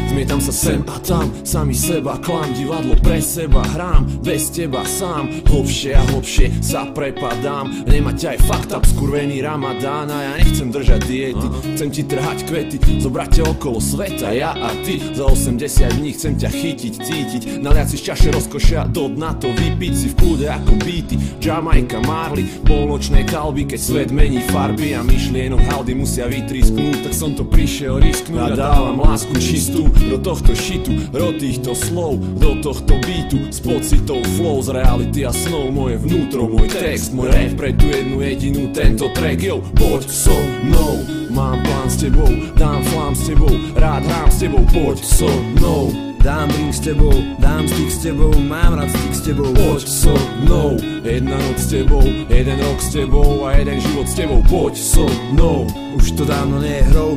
Zmietam sa sem a tam, sami seba klam, divadlo pre seba hrám, bez teba sám, hlbšie a hlbšie sa prepadám. Nemať aj fakt up, skurvený ramadán, a ja nechcem držať diety, chcem ti trhať kvety, zobrať ťa okolo sveta, ja a ty. Za 80 dní chcem ťa chytiť, cítiť, naliať si z čaše rozkošia do dna, to vypiť si v kľude ako beaty. Jamajka, Marley, polnočné kalby, keď svet mení farby a myšlienok haldy musia vytrisknúť, tak som to prišiel risknúť a dávam lásku čistú do tohto šitu, do týchto slov, do tohto beatu, s pocitou flow z reality a snov. Moje vnútro, môj text, môj rap pre tú jednu jedinú tento track. Yo, poď so mnou, mám plán s tebou, dám flám s tebou, rád hrám s tebou, poď so mnou. Dám drink s tebou, dám styk s tebou, mám rád styk s tebou, poď so mnou. Jedna noc s tebou, jeden rok s tebou a jeden život s tebou, poď so mnou. Už to dávno nie je hrou,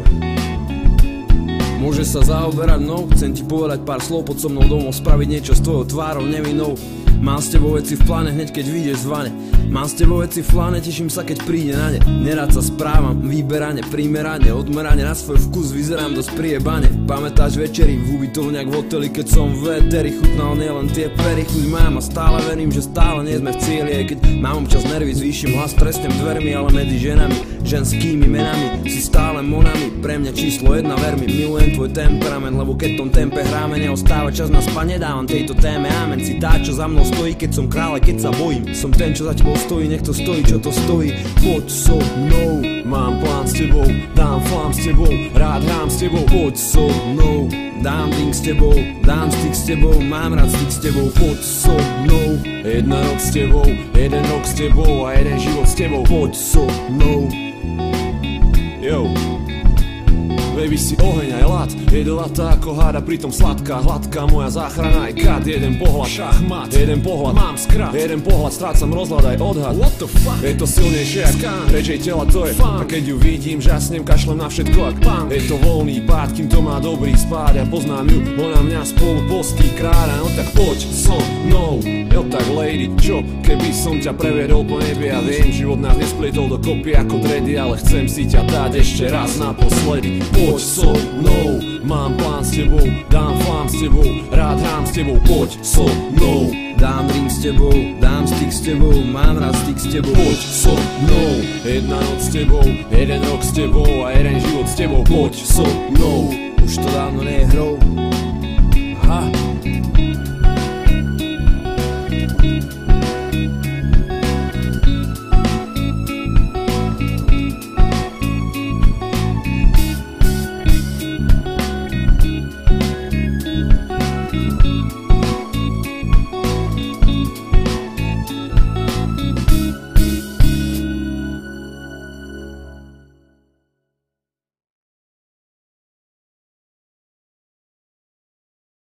môže sa zaoberať mnou, chcem ti povedať pár slov, poď so mnou domov, spraviť niečo s tvojou tvárou nevinnou. Mám s tebou veci v pláne hneď keď vyjdeš z vane, mám s tebou veci v pláne, teším sa keď príde na ne. Nerád sa správam, vyberane, primerane, odmerane, na svoj vkus vyzerám dosť priebane. Pamätáš večery v ubytovniach v hoteli, keď som v éteri chutnal nielen tie pery, chuť mám a stále verím, že stále nie sme v cieli. Aj keď mám občas nervy, zvýšim hlas, trestnem dvermi, ale medzi ženami, ženskými menami si stále monami. Pre mňa číslo 1, ver mi, milujem tvoj temperament, lebo keď tom tempe hráme, neostáva čas na spanie, dávam tejto téme amen. Si tá, čo za mnou stojí, keď som kráľ, keď sa bojím, som ten, čo za tebou stojí, nech to stojí, čo to stojí. Poď so mnou, mám plán s tebou, dám flám s tebou, rád hrám s tebou, poď so mnou. Dám drink s tebou, dám styk s tebou, mám rád styk s tebou, poď so mnou. Jedna noc s tebou, jeden rok s tebou a jeden život s tebou, poď so mnou. Yo, baby si oheň aj lat, jedovatá ako háda, pritom sladká, hladká, moja záchrana aj kat. Jeden pohľad, šachmat, jeden pohľad, mám skrat, jeden pohľad, strácam rozhľad aj odhad. What the fuck? Je to silnejšie jak skán, reč jej tela to je fun. A keď ju vidím, žasnem, kašlem na všetko jak pán. Je to voľný pád, kým to má dobrý spád, ja poznám ju, ona mňa spolu postí kráľa. No tak poď so mnou, jo tak lady, čo keby som ťa previedol po nebi. Ja viem, život nás nesplietol do kopy ako dredy, ale chcem si ťa dať ešte raz naposledy. Poď so mnou, mám plán s tebou, dám flám s tebou, rád hrám s tebou, poď so mnou. Dám drink s tebou, dám styk s tebou, mám rád styk s tebou, poď so mnou. Jedna noc s tebou, jeden rok s tebou a jeden život s tebou, poď so mnou. Už to dávno nie je hrou. Ha.